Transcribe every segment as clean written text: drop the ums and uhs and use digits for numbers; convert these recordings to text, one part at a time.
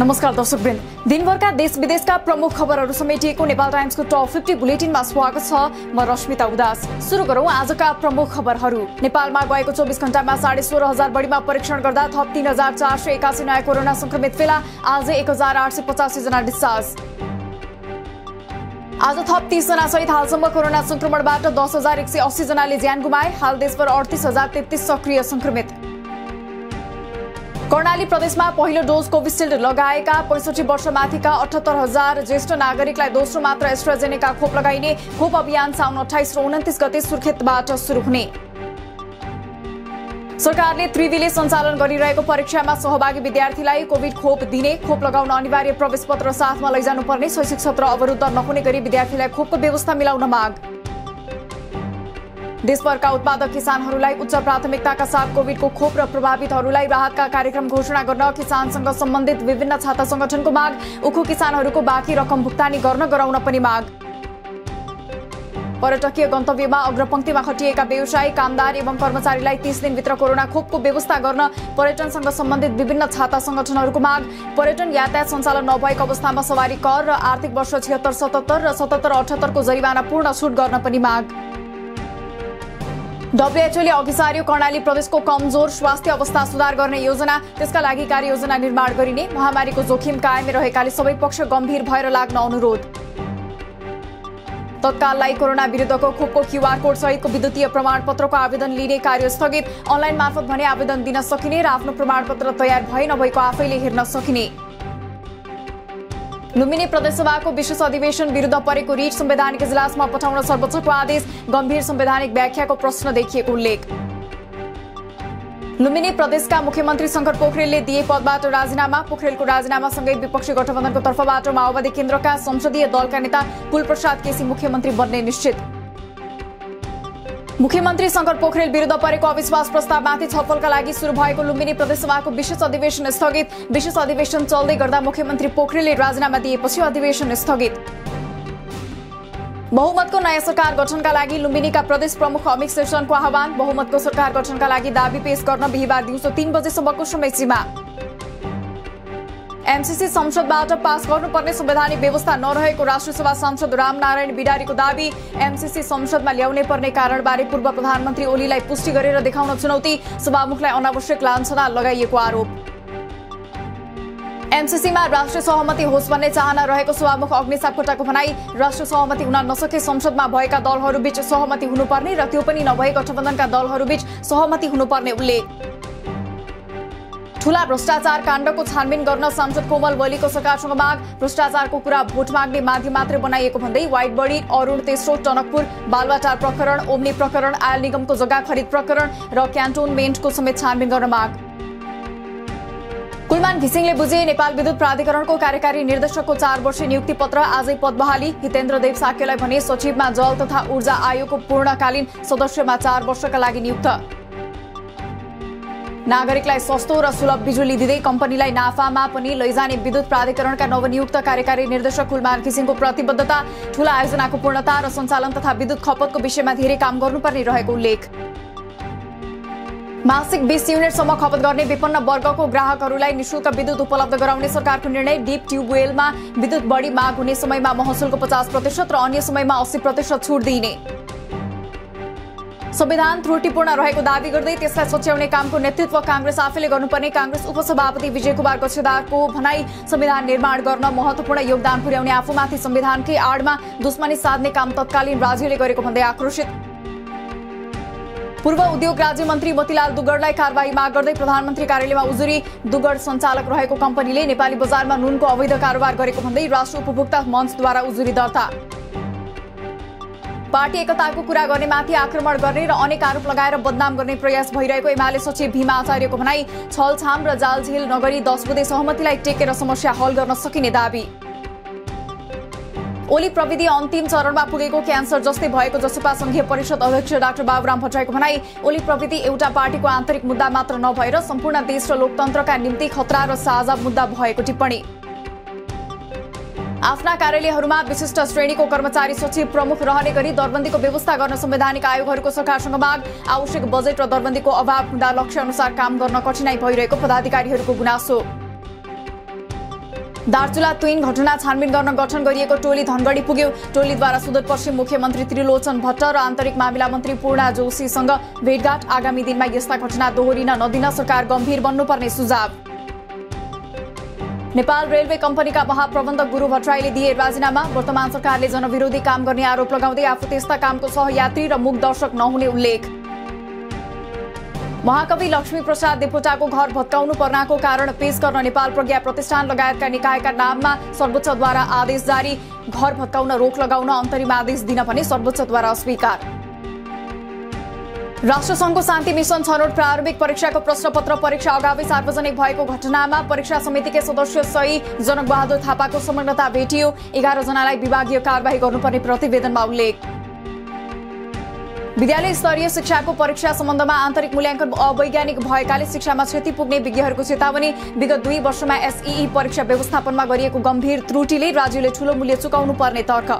नमस्कार दर्शकवृन्द, दिनभरका देश विदेशका प्रमुख खबरहरू समेटिएको नेपाल टाइम्सको टप 50 बुलेटिनमा स्वागत छ। म रश्मिता उदास। सुरु गरौं आजका प्रमुख खबरहरू। नेपालमा गएको 24 घण्टामा 16,500 बढीमा परीक्षण गर्दा थप 3,481 नयाँ कोरोना संक्रमित फेला। आज 1,885 जना डिस्चार्ज। आज थप 30 जना सहित हालसम्म कोरोना संक्रमणबाट 10,180 जनाले ज्यान गुमाए। हाल देशभर 38,033 सक्रिय संक्रमित। कर्णाली प्रदेशमा पहिलो डोज कोभिशिल्ड लगाएका 65 वर्ष माथिका 78,000 ज्येष्ठ नागरिकलाई दोस्रो मात्र एस्ट्राजेनेका खोप लगाइने। खोप अभियान साउन 28 र 29 गते सुर्खेतबाट सुरु हुने। सरकारले त्रिवीले सञ्चालन गरिरहेको परीक्षामा सहभागी विद्यार्थीलाई कोभिड खोप दिने। खोप लगाउन अनिवार्य प्रवेश पत्र साथमा लैजानुपर्ने। शैक्षिक सत्र अवरुद्ध नहुने गरी विद्यार्थीलाई खोपको व्यवस्था मिलाउन माग। देशभरका उत्पादक किसानहरूलाई उच्च प्राथमिकताका साथ कोभिडको खोप र प्रभावितहरूलाई राहतका कार्यक्रम घोषणा गर्न किसानसँग सम्बन्धित विभिन्न छाता संगठनको माग। उखु किसानहरूको बाँकी रकम भुक्तानी गराउन पनि माग। पर्यटकीय गन्तव्यमा अग्रपंक्तिमा खटिएका व्यवसायी, कामदार एवं कर्मचारीलाई 30 दिनभित्र कोरोना खोपको व्यवस्था गर्न पर्यटनसँग सम्बन्धित विभिन्न छाता संगठनहरूको माग। पर्यटन यातायात सञ्चालन नभएको अवस्थामा सवारी कर र आर्थिक वर्ष 76-77 र 77-78 को जरिवाना पूर्ण छुट गर्न पनि माग। डब्ल्युएचओले अघि सार्यो कर्णाली प्रदेशको कमजोर स्वास्थ्य अवस्था सुधार गर्ने योजना। त्यसका लागि कार्ययोजना निर्माण गरिने। महामारीको जोखिम कायमै रहेकाले सबै पक्ष गम्भीर भएर लाग्न अनुरोध। तत्काललाई कोरोना विरुद्धको खोपको क्यूआर कोड सहितको विद्युतीय प्रमाणपत्रको आवेदन लिने कार्य स्थगित। अनलाइन मार्फत भने आवेदन दिन सकिने र आफ्नो प्रमाणपत्र तयार भए नभएको आफैले हेर्न सकिने। लुम्बिनी प्रदेशसभाको विशेष अधिवेशन विरुद्ध परेको रिट संवैधानिक इजलासमा पठाउन सर्वोच्चको आदेश। गम्भीर संवैधानिक व्याख्याको प्रश्न देखिएको उल्लेख। लुम्बिनी प्रदेशका मुख्यमन्त्री शंकर पोखरेलले दिए पदबाट राजीनामा। पोखरेलको राजीनामासँगै विपक्षी गठबन्धनको तर्फबाट माओवादी केन्द्रका संसदीय दलका नेता कुलप्रसाद केसी मुख्यमन्त्री बन्ने निश्चित। मुख्यमन्त्री शंकर पोखरेल विरुद्ध परेको अविश्वास प्रस्तावमाथि छलफलका लागि सुरु भएको लुम्बिनी प्रदेशसभाको विशेष अधिवेशन स्थगित। विशेष अधिवेशन चल्दै गर्दा मुख्यमन्त्री पोखरेलले राजीनामा दिएपछि अधिवेशन स्थगित। बहुमतको नयाँ सरकार गठनका लागि लुम्बिनीका प्रदेश प्रमुख अमित शेषनको आह्वान। बहुमतको सरकार गठनका लागि दाबी पेश गर्न बिहीबार दिउँसो 3 बजेसम्मको समय सीमा। एमसीसी संसदबाट पास गर्नुपर्ने संवैधानिक व्यवस्था नरहेको राष्ट्रसभा सांसद रामनारायण बिडारीको दाबी। एमसीसी संसदमा ल्याउनै पर्ने कारणबारे पूर्व प्रधानमन्त्री ओलीलाई पुष्टि गरेर देखाउन चुनौती। सभामुखलाई अनावश्यक लाञ्छना लगाइएको आरोप। एमसीसीमा राष्ट्रिय सहमति होस् भन्ने चाहना रहेको सभामुख अग्नि सापकोटाको भनाई। राष्ट्रिय सहमति हुन नसके संसदमा भएका दलहरूबीच सहमति हुनुपर्ने र त्यो पनि नभए गठबन्धनका दलहरूबीच सहमति हुनुपर्ने उल्लेख। ठूला भ्रष्टाचार काण्डको छानबिन गर्न सांसद कोमल वलीको सरकारसँग माग। भ्रष्टाचारको कुरा भोट माग्ने माध्यम मात्र बनाइएको भन्दै व्हाइट बडी, अरुण तेस्रो, टनकपुर, बालुवाटार प्रकरण, ओम्नी प्रकरण, आयल निगमको जग्गा खरिद प्रकरण र क्यान्टोनमेन्टको समेत छानबिन गर्न माग। कुलमान घिसिङले बुझे नेपाल विद्युत प्राधिकरणको कार्यकारी निर्देशकको 4 वर्षीय नियुक्ति पत्र। आजै पद बहाली। हितेन्द्र देव साक्यलाई भने सचिवमा जल तथा ऊर्जा आयोगको पूर्णकालीन सदस्यमा 4 वर्षका लागि नियुक्त। नागरिकलाई सस्तो र सुलभ बिजुली दिँदै कम्पनीलाई नाफामा पनि लैजाने विद्युत प्राधिकरणका नवनियुक्त कार्यकारी निर्देशक कुलमान घिसिङको प्रतिबद्धता। ठूला आयोजनाको पूर्णता र सञ्चालन तथा विद्युत खपतको विषयमा धेरै काम गर्नुपर्ने रहेको उल्लेख। मासिक 20 युनिटसम्म खपत गर्ने विपन्न वर्गको ग्राहकहरूलाई निशुल्क विद्युत उपलब्ध गराउने सरकारको निर्णय। डीप ट्युबवेलमा विद्युत बढी माग हुने समयमा महसुलको 50% र अन्य समयमा 80% छुट दिइने। संविधान त्रुटिपूर्ण रहेको दावी गर्दै त्यसलाई सच्याउने कामको नेतृत्व कांग्रेस आफैले गर्नुपर्ने कांग्रेस उपसभापति विजय कुमार गच्छेदारको भनाई। संविधान निर्माण गर्न महत्वपूर्ण योगदान पुर्याउने आफूमाथि संविधानकै आडमा दुश्मनी साध्ने काम तत्कालीन राज्यले गरेको भन्दै आक्रोशित। पूर्व उद्योग राज्य मन्त्री मोतीलाल दुगडलाई कारबाही माग गर्दै प्रधानमन्त्री कार्यालयमा उजुरी। दुगड सञ्चालक रहेको कम्पनीले नेपाली बजारमा नुनको अवैध कारोबार गरेको भन्दै राष्ट्रिय उपभोक्ता मञ्चद्वारा उजुरी दर्ता। पार्टी एकताको कुरा गर्नेमाथि आक्रमण गर्ने र अनेक आरोप लगाएर बदनाम गर्ने प्रयास भइरहेको एमाले सचिव भीमा आचार्यको भनाई। छलछाम र जालझेल नगरी 10 बुँदे सहमतिलाई टेकेर समस्या हल गर्न सकिने दावी। ओली प्रविधि अन्तिम चरणमा पुगेको क्यान्सर जस्तै भएको जसपा संघीय परिषद अध्यक्ष डाक्टर बाबुराम भट्टराईको भनाई। ओली प्रविधि एउटा पार्टीको आन्तरिक मुद्दा मात्र नभएर सम्पूर्ण देश र लोकतन्त्रका निम्ति खतरा र साझा मुद्दा भएको टिप्पणी। आफ्ना कार्यालयहरूमा विशिष्ट श्रेणीको कर्मचारी सचिव प्रमुख रहने गरी दरबन्दीको व्यवस्था गर्न संवैधानिक आयोगहरूको सरकारसँग माग। आवश्यक बजेट र दरबन्दीको अभाव हुँदा लक्ष्य अनुसार काम गर्न कठिनाई भइरहेको पदाधिकारीहरूको गुनासो। दार्चुला तुइङ घटना छानबिन गर्न गठन गरिएको टोली धनगढी पुग्यो। टोलीद्वारा सुदूरपश्चिम मुख्यमन्त्री त्रिलोचन भट्ट र आन्तरिक मामिला मन्त्री पूर्णा जोशीसँग भेटघाट। आगामी दिनमा यस्ता घटना दोहोरिन नदिन सरकार गम्भीर बन्नुपर्ने सुझाव। नेपाल रेलवे कम्पनीका महाप्रबन्धक गुरु भट्टराईले दिए राजीनामा। वर्तमान सरकारले जनविरोधी काम गर्ने आरोप लगाउँदै आफू त्यस्ता कामको सहयात्री र मूक दर्शक नहुने उल्लेख। महाकवि लक्ष्मी प्रसाद देवकोटाको घर भत्काउनु पर्नाको कारण पेश गर्न नेपाल प्रज्ञा प्रतिष्ठान लगायतका निकायका नाममा सर्वोच्चद्वारा आदेश जारी। घर भत्काउन रोक लगाउन अन्तरिम आदेश दिन पनि सर्वोच्चद्वारा अस्वीकार। राष्ट्रसङ्घको शान्ति मिशन छनौट प्रारम्भिक परीक्षाको प्रश्नपत्र परीक्षा अगावै सार्वजनिक भएको घटनामा परीक्षा समितिका सदस्य सही जनकबहादुर थापाको संलग्नता भेटियो। 11 जनालाई विभागीय कारबाही गर्नुपर्ने प्रतिवेदनमा उल्लेख। विद्यालय स्तरीय शिक्षाको परीक्षा सम्बन्धमा आन्तरिक मूल्याङ्कन अवैज्ञानिक भएकाले शिक्षामा क्षति पुग्ने विज्ञहरूको चेतावनी। विगत 2 वर्षमा एसईई परीक्षा व्यवस्थापनमा गरिएको गम्भीर त्रुटिले राज्यले ठूलो मूल्य चुकाउनु पर्ने तर्क।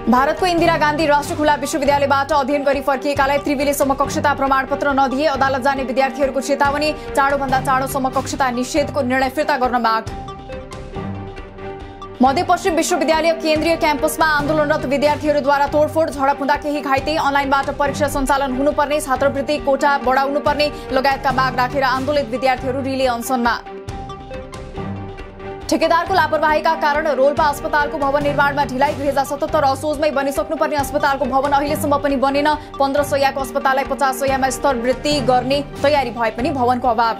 भारतको इन्दिरा गान्धी राष्ट्रिय खुला विश्वविद्यालयबाट अध्ययन गरी फर्किएकालाई त्रिविले समकक्षता प्रमाणपत्र नदिए अदालत जाने विद्यार्थीहरूको चेतावनी। चाँडोभन्दा चाँडो समकक्षता निषेधको निर्णय फिर्ता गर्न माग। मध्यपश्चिम विश्वविद्यालय केन्द्रीय क्याम्पसमा आन्दोलनरत विद्यार्थीहरूद्वारा तोडफोड, झडप हुँदा केही घाइते। अनलाइनबाट परीक्षा सञ्चालन हुनुपर्ने, छात्रवृत्ति कोटा बढाउनुपर्ने लगायतका माग राखेर आन्दोलित विद्यार्थीहरू रिले अनसनमा। ठेकेदारको लापरवाहीका कारण रोल्पा अस्पतालको भवन निर्माणमा ढिलाइ। 2077 असोजमै बनिसक्नुपर्ने अस्पतालको भवन अहिलेसम्म पनि बनेन। 15 शैय्याको अस्पताललाई 50 शैय्यामा स्तरवृद्धि गर्ने तयारी भए पनि भवनको अभाव।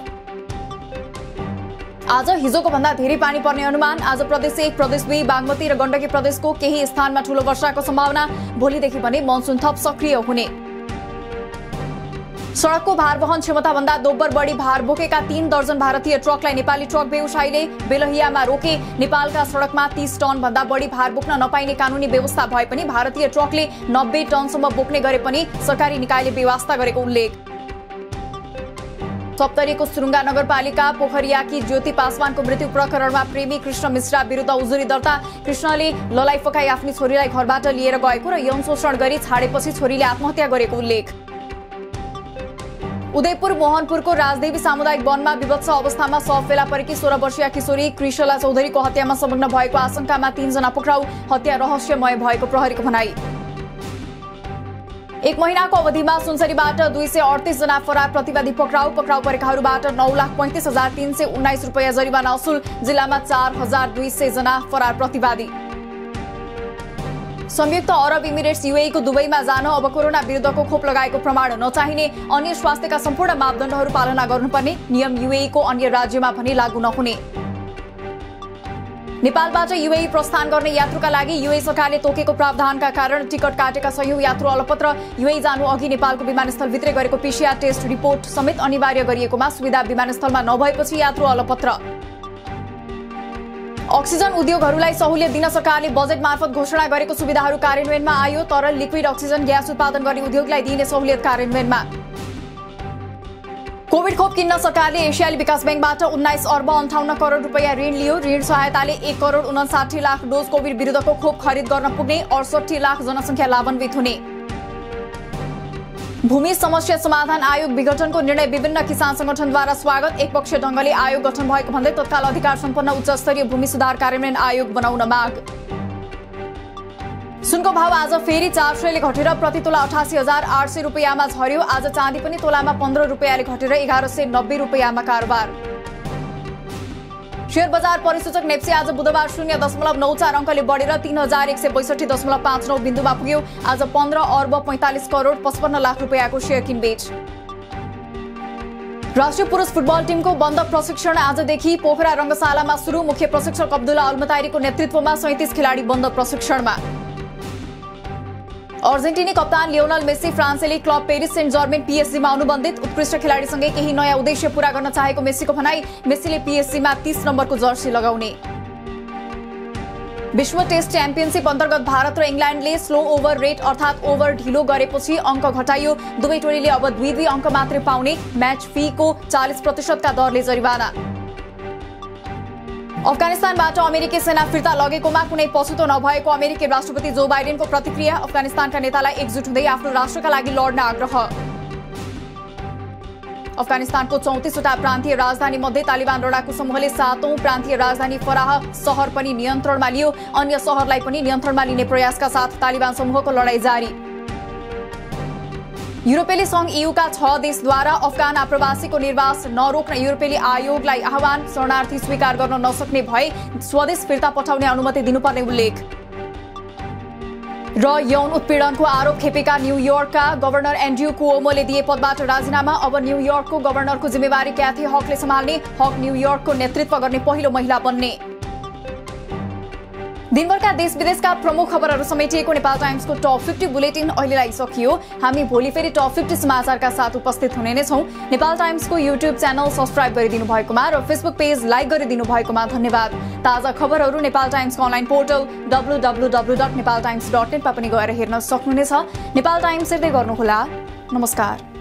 आज हिजोको भन्दा धेरै पानी पर्ने अनुमान। आज प्रदेश 1, प्रदेश 2, बागमती र गण्डकी प्रदेशको केही स्थानमा ठूलो वर्षाको सम्भावना। भोलिदेखि पनि मनसुन थप सक्रिय हुने। सडकको भारवहन क्षमताभन्दा दोब्बर बढी भार बोकेका 3 दर्जन भारतीय ट्रकलाई नेपाली ट्रक व्यवसायीले बेलहियामा रोके। नेपालका सडकमा 30 टन भन्दा बढी भार बोक्न नपाइने कानूनी व्यवस्था भए पनि भारतीय ट्रकले 90 टनसम्म बोक्ने गरे पनि सरकारी निकायले बेवास्ता गरेको उल्लेख। सप्तरीको सुरुङ्गा नगरपालिका पोखरियाकी ज्योति पासवानको मृत्यु प्रकरणमा प्रेमी कृष्ण मिश्रा विरुद्ध उजुरी दर्ता। कृष्णले ललाई फकाई आफ्नी छोरीलाई घरबाट लिएर गएको र यौन शोषण गरी छाडेपछि छोरीले आत्महत्या गरेको उल्लेख। उदयपुर मोहनपुरको राजदेवी सामुदायिक वनमा विभत्स अवस्थामा शव फेला परेकी 16 वर्षीय किशोरी क्रिशला चौधरीको हत्यामा संलग्न भएको आशंकामा 3 जना पक्राउ। हत्या रहस्यमय भएको प्रहरीको भनाई। 1 महिनाको अवधिमा सुनसरीबाट 238 जना फरार प्रतिवादी पक्राउ। पक्राउ परेकाहरूबाट 9,35,319 रुपैयाँ जरिवाना असुल। जिल्लामा 4,200 जना फरार प्रतिवादी। संयुक्त अरब इमिरेट्स यूएई को दुबईमा जान अब कोरोना विरुद्धको खोप लगाएको प्रमाण नचाहिने। अन्य स्वास्थ्यका सम्पूर्ण मापदण्डहरू पालना गर्नुपर्ने नियम यूएई को अन्य राज्यमा पनि लागू नहुने। नेपालबाट यूएई प्रस्थान गर्ने यात्रुका लागि यूएई सरकारले तोकेको प्रावधानका कारण टिकट काटेका सयौं यात्रु अलपत्र। यूएई जानु अघि नेपालको विमानस्थलभित्रै गरेको पीसीआर टेस्ट रिपोर्ट समेत अनिवार्य गरिएकोमा सुविधा विमानस्थलमा नभएपछि यात्रु अलपत्र। अक्सिजन उद्योगहरूलाई सहुलियत दिन सरकारले बजेट मार्फत घोषणा गरेको सुविधाहरू कार्यान्वयनमा आयो। तर लिक्विड अक्सिजन ग्यास उत्पादन गर्ने उद्योगलाई दिइने सहुलियत कार्यान्वयनमा। कोभिड खोप किन्न सरकारले एसियाली विकास बैंकबाट 19 अर्ब 58 करोड रुपैयाँ ऋण लियो। ऋण सहायताले 1 करोड 59 लाख डोज कोभिड विरुद्धको खोप खरिद गर्न पुग्ने। 68 लाख जनसङ्ख्या लाभान्वित हुने। भूमि समस्या समाधान आयोग विघटनको निर्णय विभिन्न किसान संगठनद्वारा स्वागत। एकपक्षीय ढंगले आयोग गठन भएको भन्दै तत्काल अधिकार सम्पन्न उच्च स्तरीय भूमि सुधार कार्यान्वयन आयोग बनाउन माग। सुनको भाव आज फेरि 400ले घटेर प्रति तोला 88,800 रुपैयाँमा झर्यो। आज चाँदी पनि तोलामा 15 रुपैयाँले घटेर 1190 रुपैयाँमा कारोबार। शेयर बजार परिसूचक नेप्सी आज बुधबार 0.94 अंकले बढेर 3,162.59 बिन्दुमा पुग्यो। आज 15 अर्ब 45 करोड 55 लाख रुपैयाँको शेयर किनबेच। राष्ट्रिय पुरुष फुटबल टिमको बन्द प्रशिक्षण आजदेखि पोखरा रंगशालामा सुरु। मुख्य प्रशिक्षक अब्दुल्ला अल्मतारीको नेतृत्वमा 37 खेलाडी बन्द प्रशिक्षणमा। अर्जेन्टिनी कप्तान लियोनल मेसी फ्रान्सेली क्लब पेरिस सेन्ट जर्मेन पीएसजीमा अनुबन्धित। उत्कृष्ट खेलाडीसँगै केही नयाँ उद्देश्य पूरा गर्न चाहेको मेसीको भनाई। मेसीले पीएसजीमा 30 नम्बरको जर्सी लगाउने। विश्व टेस्ट च्याम्पियनशिप अन्तर्गत भारत र इंग्ल्यान्डले स्लो ओभर रेट अर्थात ओभर ढिलो गरेपछि अंक घटाइयो। दुवै टोलीले अब 2-2 अंक मात्रै पाउने। म्याच फी को 40% का दरले जरिवाना। अफगानिस्तानबाट अमेरिकी सेना फिर्ता लगेकोमा कुनै पछुतो नभएको अमेरिकी राष्ट्रपति जो बाइडेनको प्रतिक्रिया। अफगानिस्तानका नेतालाई एकजुट हुँदै आफ्नो राष्ट्रका लागि लड्न आग्रह। अफगानिस्तानको 34वटा प्रान्तीय राजधानी मध्ये तालिबान लडाकु समूहले 7औं प्रान्तीय राजधानी फराह शहर पनि नियन्त्रणमा लियो। अन्य शहरलाई पनि नियन्त्रणमा लिने प्रयासका साथ तालिबान समूहको लडाई जारी। युरोपेली संघ ईयूका 6 देशद्वारा अफगान आप्रवासीको निर्वास नरोक्न युरोपेली आयोगलाई आह्वान। शरणार्थी स्वीकार गर्न नसक्ने भए स्वदेश फिर्ता पठाउने अनुमति दिनुपर्ने उल्लेख। र यौन उत्पीडनको आरोप खेपेका न्यूयोर्कका गभर्नर एन्ड्रयू कुओमोले दिए पदबाट राजीनामा। अब न्यूयोर्कको गभर्नरको जिम्मेवारी क्याथी हकले सम्हाल्ने। हक न्यूयोर्कको नेतृत्व गर्ने पहिलो महिला बन्ने। दिनभरका देश विदेशका प्रमुख खबरहरू समेटिएको नेपाल टाइम्सको टप 50 बुलेटिन अहिलेलाई सकियो। हामी भोलि फेरि टप 50 समाचारका साथ उपस्थित हुने नै छौं। नेपाल टाइम्सको युट्युब च्यानल सब्स्क्राइब गरिदिनु भएकोमा र फेसबुक पेज लाइक गरिदिनु भएकोमा धन्यवाद। ताजा खबरहरू नेपाल टाइम्सको अनलाइन पोर्टल www.nepaltimes.net मा पनि गएर हेर्न सक्नुहुनेछ। नेपाल टाइम्स हेर्दै गर्नुहोला। नमस्कार।